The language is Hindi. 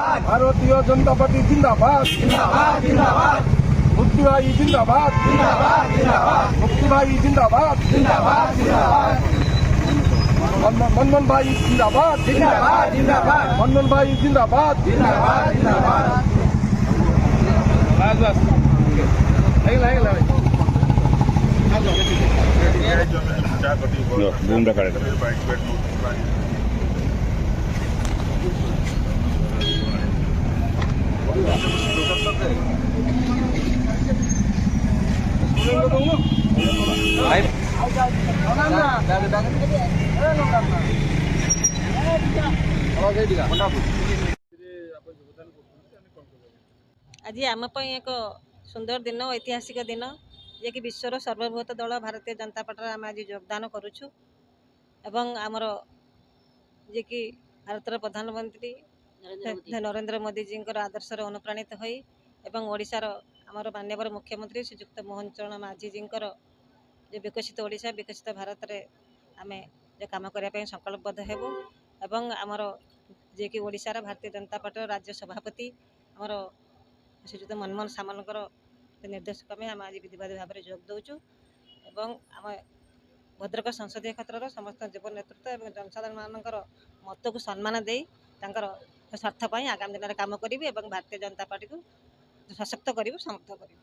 भारतीय जनता पार्टी जिंदाबाद जिंदाबाद जिंदाबाद। मुक्ति भाई जिंदाबाद जिंदाबाद जिंदाबाद। मुक्ति भाई जिंदाबाद जिंदाबाद जिंदाबाद। मनमोहन भाई जिंदाबाद जिंदाबाद जिंदाबाद। मनमोहन भाई जिंदाबाद जिंदाबाद जिंदाबाद। बस बस बूम रखा आज आम एक सुंदर दिन ऐतिहासिक दिन जे कि विश्वर सर्वबृहत दल भारतीय जनता पार्टी आम आज योगदान करुचु एवं आमर जे कि भारतर प्रधानमंत्री नरेंद्र मोदी जी आदर्श अनुप्राणित होई एवं ओडिशार आमर मान्यवर मुख्यमंत्री श्रीजुक्त मोहन चरण माझी जी जो विकसित ओडिशा विकसित भारत रे आमे जो काम करने संकल्पबद्ध हेबु एवं आमर जे कि ओडिशार भारतीय जनता पार्टी राज्य सभापति आमर श्रीजुक्त मनमोहन सामंतर निर्देश क्रमे आम आज विधिवादी भाव में जोग दौचु एवं आम भद्रक संसदीय क्षेत्र समस्त जीवन नेतृत्व और जनसाधारण मानकर मत को सम्मान दे स्वार्थ आगामी दिन में कम करी भारतीय जनता पार्टी को सशक्त करूँ समर्थ करूँ।